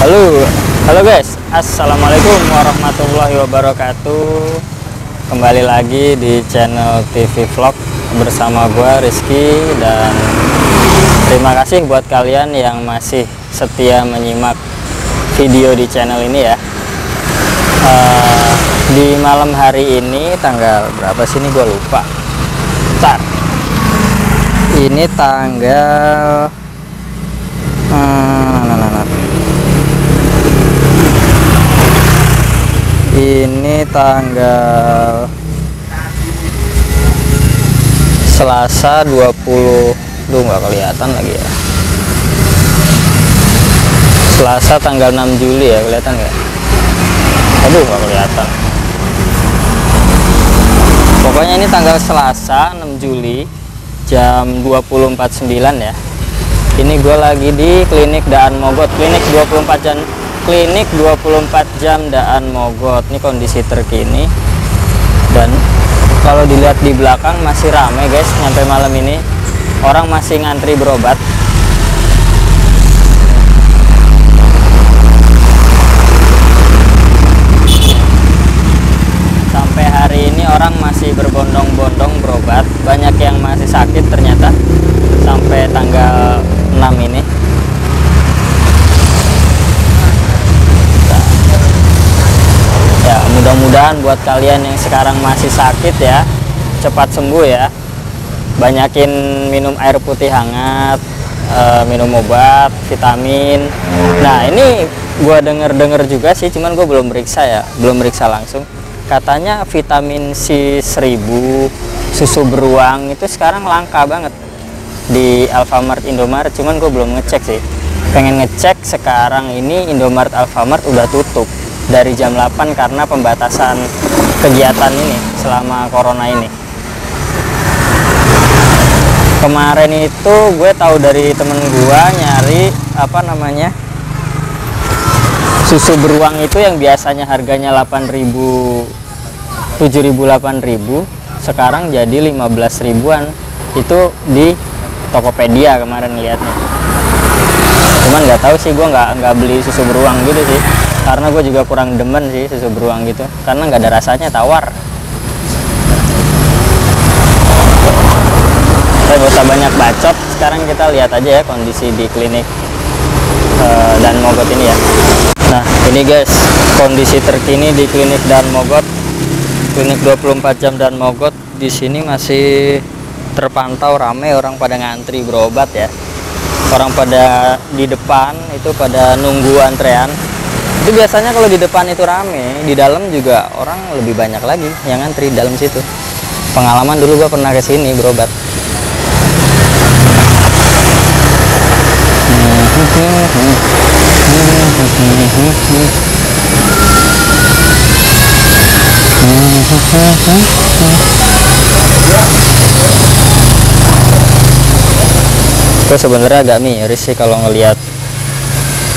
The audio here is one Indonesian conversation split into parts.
Halo guys, assalamualaikum warahmatullahi wabarakatuh. Kembali lagi di channel TV Vlog bersama gua Rizky, dan terima kasih buat kalian yang masih setia menyimak video di channel ini ya. Di malam hari ini tanggal berapa sih ini gua lupa. Bentar. Ini tanggal ini tanggal Selasa 20, nggak kelihatan lagi ya. Selasa tanggal 6 Juli ya, kelihatan nggak? Aduh, nggak kelihatan. Pokoknya ini tanggal Selasa 6 Juli jam 24.09 ya. Ini gue lagi di klinik Daan Mogot, klinik 24 jam Daan Mogot. Ini kondisi terkini, dan kalau dilihat di belakang masih ramai guys. Nyampe malam ini orang masih ngantri berobat. Sampai hari ini orang masih berbondong-bondong berobat. Banyak yang masih sakit ternyata sampai tanggal 6 ini. Ya, mudah-mudahan buat kalian yang sekarang masih sakit ya, cepat sembuh ya. Banyakin minum air putih hangat, minum obat, vitamin. Nah, ini gua denger juga sih, cuman gue belum meriksa ya, belum meriksa langsung. Katanya vitamin C1000 susu beruang itu sekarang langka banget di Alfamart, Indomaret, cuman gue belum ngecek sih. Pengen ngecek. Sekarang ini Indomaret, Alfamart udah tutup dari jam 8 karena pembatasan kegiatan ini selama corona ini. Kemarin itu gue tahu dari temen gue nyari susu beruang itu yang biasanya harganya 8.000, 7.000, 8.000, sekarang jadi 15 ribuan. Itu di Tokopedia kemarin lihatnya. Cuman nggak tahu sih, gue nggak beli susu beruang gitu sih, karena gue juga kurang demen sih susu beruang gitu, karena nggak ada rasanya, tawar. Kita nggak usah banyak bacot, sekarang kita lihat aja ya kondisi di klinik Daan Mogot ini ya. Nah, ini guys kondisi terkini di klinik Daan Mogot, klinik 24 jam Daan Mogot. Di sini masih terpantau ramai, orang pada ngantri berobat ya. Orang pada di depan itu pada nunggu antrean. Itu biasanya kalau di depan itu rame, di dalam juga orang lebih banyak lagi yang ngantri dalam situ. Pengalaman dulu gua pernah ke sini berobat. Gue sebenarnya agak miris sih kalau ngelihat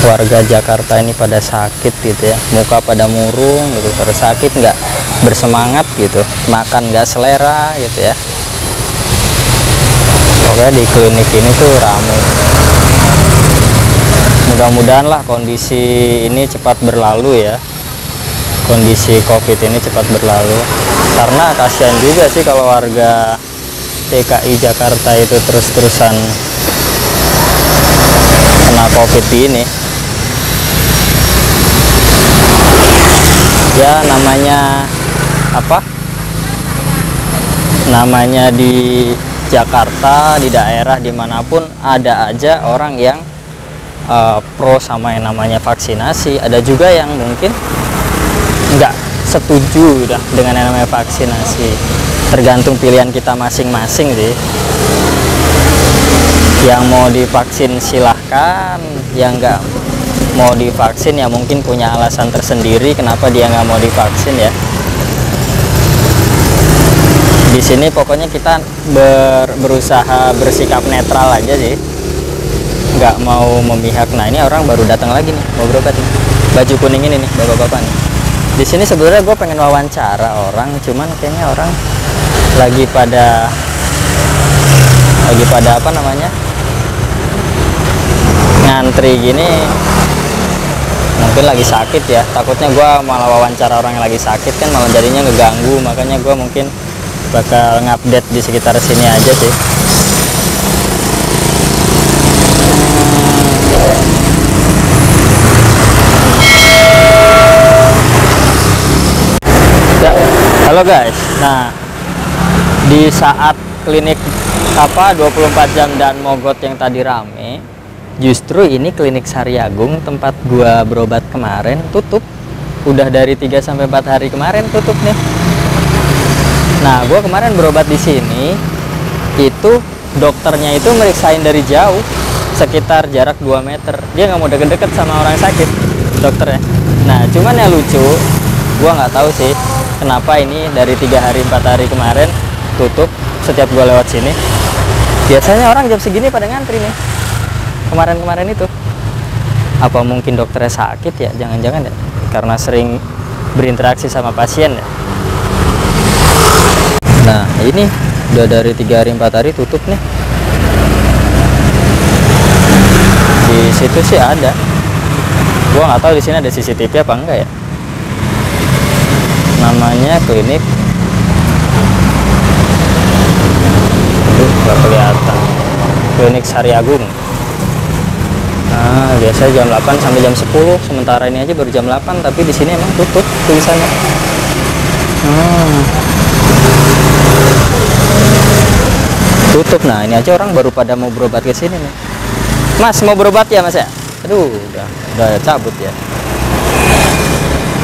warga Jakarta ini pada sakit gitu ya, muka pada murung gitu, pada sakit, nggak bersemangat gitu, makan nggak selera gitu ya. Pokoknya di klinik ini tuh ramai. Mudah-mudahan lah kondisi ini cepat berlalu ya, kondisi COVID ini cepat berlalu, karena kasihan juga sih kalau warga DKI Jakarta itu terus-terusan kena COVID ini. Ya namanya di Jakarta, di daerah dimanapun ada aja orang yang pro sama yang namanya vaksinasi. Ada juga yang mungkin nggak setuju dengan yang namanya vaksinasi. Tergantung pilihan kita masing-masing sih. Yang mau divaksin silahkan, yang nggak mau divaksin ya mungkin punya alasan tersendiri kenapa dia nggak mau divaksin ya. Di sini pokoknya kita berusaha bersikap netral aja sih, nggak mau memihak. Nah, ini orang baru datang lagi nih mau berobat nih, baju kuning ini nih, bapak-bapak nih. Di sini sebenarnya gue pengen wawancara orang, cuman kayaknya orang lagi pada ngantri gini, mungkin lagi sakit ya, takutnya gue malah wawancara orang yang lagi sakit kan malah jadinya ngeganggu, makanya gue mungkin bakal ngupdate di sekitar sini aja sih. Ya, halo guys. Nah, di saat klinik 24 jam dan Mogot yang tadi rame, justru ini klinik Sari Agung tempat gua berobat kemarin tutup. Udah dari 3-4 hari kemarin tutup nih. Nah, gua kemarin berobat di sini, itu dokternya itu meriksain dari jauh, sekitar jarak 2 meter. Dia nggak mau deket-deket sama orang sakit, dokternya. Nah, cuman yang lucu, gua nggak tahu sih kenapa ini dari 3 hari 4 hari kemarin tutup. Setiap gua lewat sini, biasanya orang jam segini pada ngantri nih. Kemarin-kemarin itu, apa mungkin dokternya sakit ya? Jangan-jangan ya, karena sering berinteraksi sama pasien ya. Nah, ini udah dari 3 hari 4 hari tutup nih. Di situ sih ada. Gua nggak tahu di sini ada CCTV apa enggak ya. Namanya klinik, nggak kelihatan, klinik Sari Agung. Nah, biasanya jam 8 sampai jam 10, sementara ini aja baru jam 8, tapi di sini emang tutup tulisannya. Tutup. Nah, ini aja orang baru pada mau berobat ke sini nih. Mas, mau berobat ya, Mas ya? Aduh, udah cabut ya.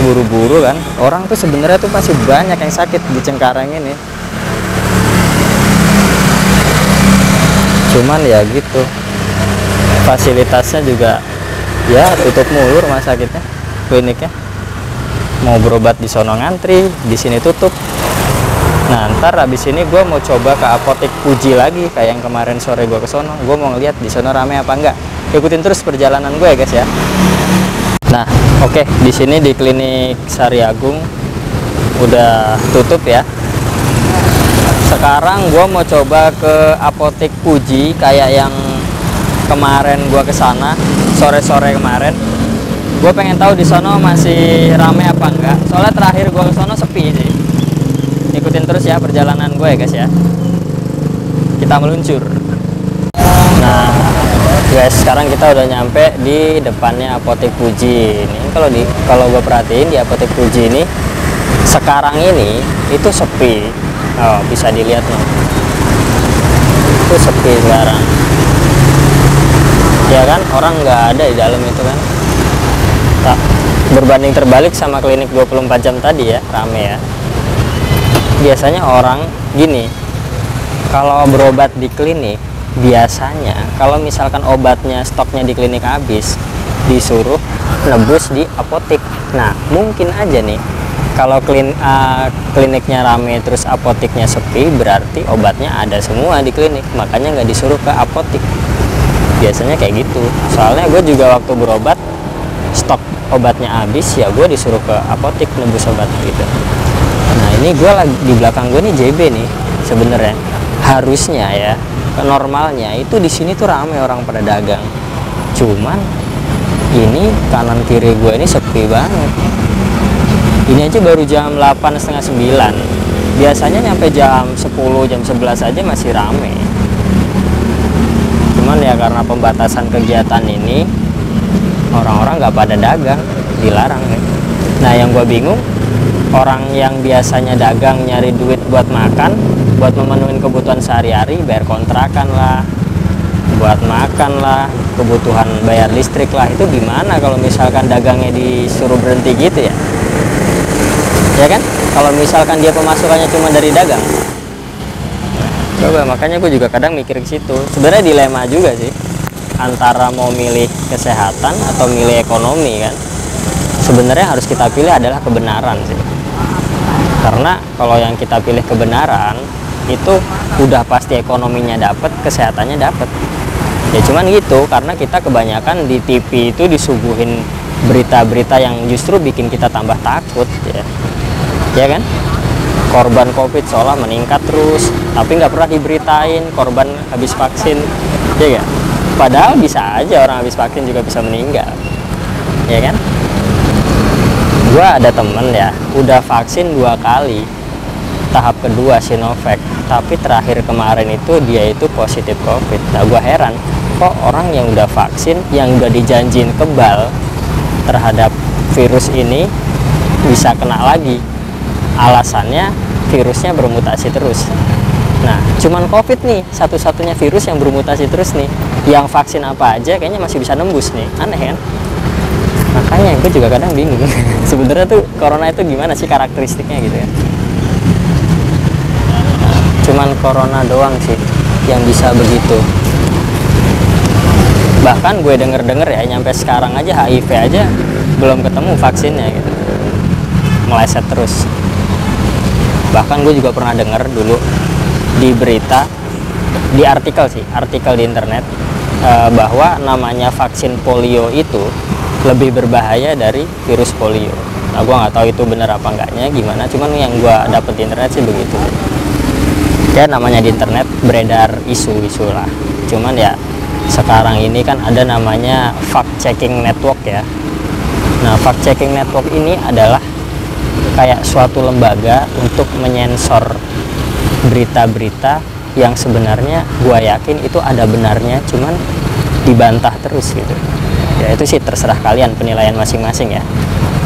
Buru-buru kan. Orang tuh sebenarnya tuh masih banyak yang sakit di Cengkareng ini. Cuman ya gitu, fasilitasnya juga ya tutup mulu rumah sakitnya, kliniknya. Mau berobat di sono ngantri, di sini tutup. Nah, ntar abis ini gue mau coba ke apotek Puji lagi kayak yang kemarin sore gue ke sono. Gue mau ngeliat di sono rame apa enggak. Ikutin terus perjalanan gue ya guys ya. Nah, oke, di sini di klinik Sari Agung udah tutup ya. Sekarang gue mau coba ke apotek Puji kayak yang kemarin gue kesana sore-sore kemarin. Gue pengen tahu di sono masih rame apa enggak. Soalnya terakhir gue ke sono sepi sih. Ikutin terus ya perjalanan gue ya guys ya. Kita meluncur. Nah, guys, sekarang kita udah nyampe di depannya apotek Puji. Ini kalau gue perhatiin di apotek Puji ini sekarang ini itu sepi. Oh, bisa dilihat nih, itu sepi sekarang ya kan, orang nggak ada di dalam itu kan. Tak berbanding terbalik sama klinik 24 jam tadi ya, rame ya. Biasanya orang gini, kalau berobat di klinik, biasanya kalau misalkan obatnya stoknya di klinik habis, disuruh nebus di apotek. Nah, mungkin aja nih kalau kliniknya rame terus apoteknya sepi, berarti obatnya ada semua di klinik, makanya nggak disuruh ke apotek. Biasanya kayak gitu. Soalnya gue juga waktu berobat stok obatnya habis, ya gue disuruh ke apotek nebus obat gitu. Nah, ini gue lagi di belakang gue nih JB nih. Sebenarnya harusnya ya, normalnya itu di sini tuh rame orang pada dagang. Cuman ini kanan kiri gue ini sepi banget. Ini aja baru jam 8, setengah 9. Biasanya nyampe jam 10, jam 11 aja masih rame. Cuman ya karena pembatasan kegiatan ini, orang-orang nggak pada dagang, dilarang ya. Nah, yang gue bingung, orang yang biasanya dagang nyari duit buat makan, buat memenuhi kebutuhan sehari-hari, bayar kontrakan lah, buat makan lah, kebutuhan bayar listrik lah, itu gimana kalau misalkan dagangnya disuruh berhenti gitu ya? Ya kan, kalau misalkan dia pemasukannya cuma dari dagang. Coba, makanya gue juga kadang mikir ke situ. Sebenarnya dilema juga sih, antara mau milih kesehatan atau milih ekonomi kan. Sebenarnya harus kita pilih adalah kebenaran sih. Karena kalau yang kita pilih kebenaran, itu udah pasti ekonominya dapat, kesehatannya dapat. Ya cuman gitu, karena kita kebanyakan di TV itu disuguhin berita-berita yang justru bikin kita tambah takut ya. Ya kan, korban COVID seolah meningkat terus, tapi nggak pernah diberitain korban habis vaksin, ya kan? Padahal bisa aja orang habis vaksin juga bisa meninggal, ya kan? Gua ada temen ya udah vaksin 2 kali, tahap kedua Sinovac, tapi terakhir kemarin itu dia itu positif COVID. Nah gua heran, kok orang yang udah vaksin, yang udah dijanjiin kebal terhadap virus ini bisa kena lagi. Alasannya virusnya bermutasi terus. Nah cuman COVID nih satu-satunya virus yang bermutasi terus nih, yang vaksin apa aja kayaknya masih bisa nembus nih. Aneh kan? Makanya gue juga kadang bingung sebenarnya tuh corona itu gimana sih karakteristiknya gitu ya. Cuman corona doang sih yang bisa begitu. Bahkan gue denger ya nyampe sekarang aja HIV aja belum ketemu vaksinnya gitu, meleset terus. Bahkan gue juga pernah denger dulu di berita, di artikel di internet, bahwa namanya vaksin polio itu lebih berbahaya dari virus polio. Nah gue nggak tahu itu benar apa enggaknya gimana, cuman yang gue dapet di internet sih begitu ya. Namanya di internet beredar isu-isu lah, cuman ya sekarang ini kan ada namanya fact checking network ya. Nah fact checking network ini adalah kayak suatu lembaga untuk menyensor berita-berita yang sebenarnya gue yakin itu ada benarnya, cuman dibantah terus gitu ya. Itu sih terserah kalian penilaian masing-masing ya.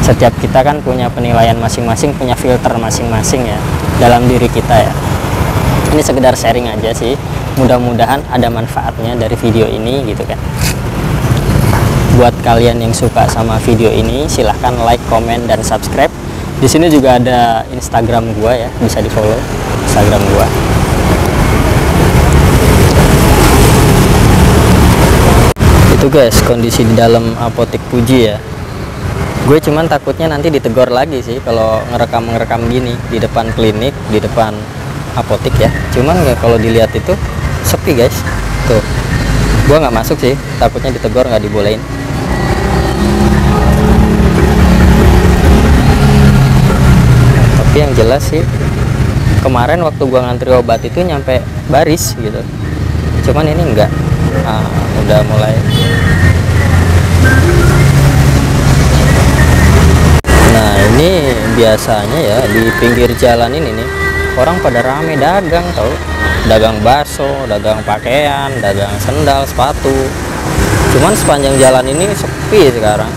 Setiap kita kan punya penilaian masing-masing, punya filter masing-masing ya dalam diri kita ya. Ini sekedar sharing aja sih, mudah-mudahan ada manfaatnya dari video ini gitu kan. Buat kalian yang suka sama video ini silahkan like, comment, dan subscribe. Di sini juga ada Instagram gua ya, bisa di follow Instagram gua. Itu guys kondisi di dalam apotek Puji ya. Gue cuman takutnya nanti ditegur lagi sih kalau ngerekam gini di depan klinik, di depan apotek ya. Cuman ya kalau dilihat itu sepi guys. Tuh, gue nggak masuk sih, takutnya ditegur, nggak dibolehin. Tapi yang jelas sih kemarin waktu gue ngantri obat itu nyampe baris gitu. Cuman ini enggak. Udah mulai. Nah ini biasanya ya di pinggir jalan ini nih orang pada rame dagang, tau, dagang bakso, dagang pakaian, dagang sendal, sepatu. Cuman sepanjang jalan ini sepi sekarang.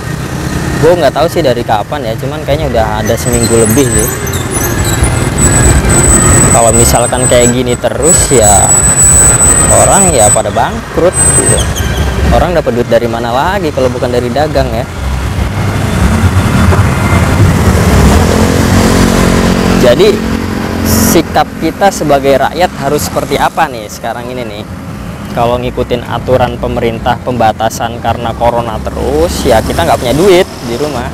Gue nggak tahu sih dari kapan ya, cuman kayaknya udah ada seminggu lebih sih. Kalau misalkan kayak gini terus ya orang ya pada bangkrut gitu. Orang dapat duit dari mana lagi kalau bukan dari dagang ya. Jadi sikap kita sebagai rakyat harus seperti apa nih sekarang ini nih? Kalau ngikutin aturan pemerintah pembatasan karena corona terus ya kita nggak punya duit di rumah.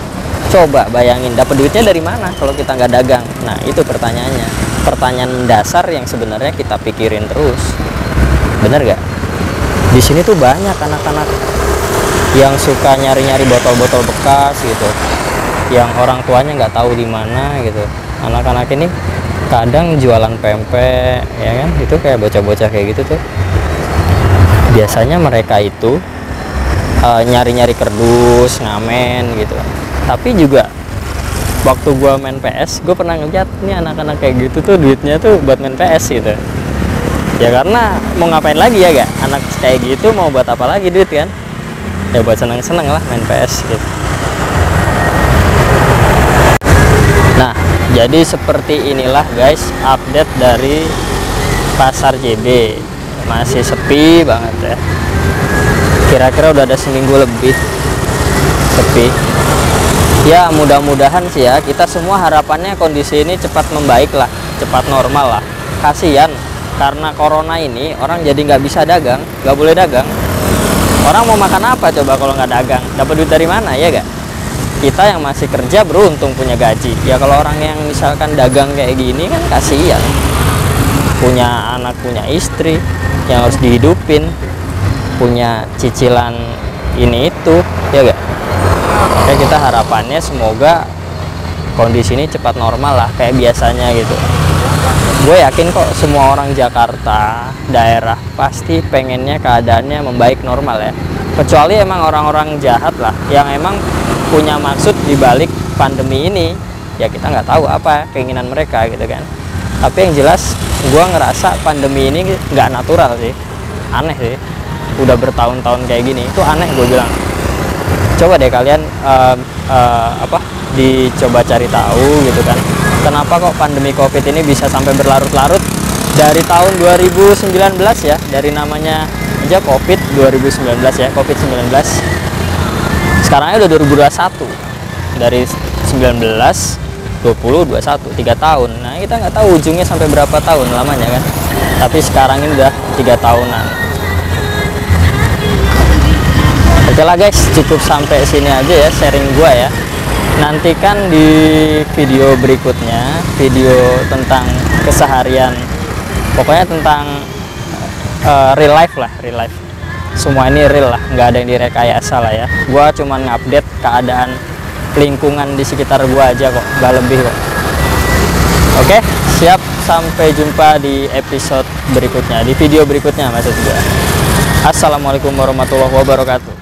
Coba bayangin dapat duitnya dari mana kalau kita nggak dagang? Nah itu pertanyaannya, pertanyaan mendasar yang sebenarnya kita pikirin terus. Bener gak? Di sini tuh banyak anak-anak yang suka nyari-nyari botol-botol bekas gitu, yang orang tuanya nggak tahu di mana gitu. Anak-anak ini kadang jualan pempek ya kan, itu kayak bocah-bocah kayak gitu tuh. Biasanya mereka itu nyari-nyari kerdus, ngamen gitu. Tapi juga waktu gua main PS, gue pernah ngeliat nih anak-anak kayak gitu tuh duitnya tuh buat main PS gitu. Ya karena mau ngapain lagi ya gak? Anak kayak gitu mau buat apa lagi duit kan? Ya buat seneng-seneng lah main PS gitu. Nah jadi seperti inilah guys update dari pasar JB. Masih sepi banget ya. Kira-kira udah ada seminggu lebih sepi. Ya mudah-mudahan sih ya, kita semua harapannya kondisi ini cepat membaik lah, cepat normal lah. Kasian karena corona ini orang jadi nggak bisa dagang, nggak boleh dagang. Orang mau makan apa coba kalau nggak dagang? Dapat duit dari mana ya gak? Kita yang masih kerja beruntung punya gaji. Ya kalau orang yang misalkan dagang kayak gini kan kasihan. Punya anak, punya istri yang harus dihidupin, punya cicilan ini itu, ya gak? Makanya kita harapannya semoga kondisi ini cepat normal lah kayak biasanya gitu. Gue yakin kok semua orang Jakarta, daerah pasti pengennya keadaannya membaik normal ya. kecuali emang orang-orang jahat lah yang emang punya maksud di balik pandemi ini, ya kita nggak tahu apa keinginan mereka gitu kan. Tapi yang jelas gue ngerasa pandemi ini nggak natural sih, aneh sih. Udah bertahun-tahun kayak gini, itu aneh gue bilang. Coba deh kalian dicoba cari tahu gitu kan, kenapa kok pandemi COVID ini bisa sampai berlarut-larut dari tahun 2019 ya, dari namanya aja COVID 2019 ya, COVID-19. Sekarangnya udah 2021, dari 19, 20, 21, 3 tahun. Nah kita nggak tahu ujungnya sampai berapa tahun lamanya kan, tapi sekarang ini udah 3 tahunan. Oke lah guys, cukup sampai sini aja ya sharing gua ya. Nantikan di video berikutnya, video tentang keseharian, pokoknya tentang real life lah, real life. Semua ini real lah, nggak ada yang direkayasa lah ya. Gua cuman ngupdate keadaan lingkungan di sekitar gua aja kok, nggak lebih kok. Oke, siap, sampai jumpa di episode berikutnya, di video berikutnya maksud gua. Assalamualaikum warahmatullahi wabarakatuh.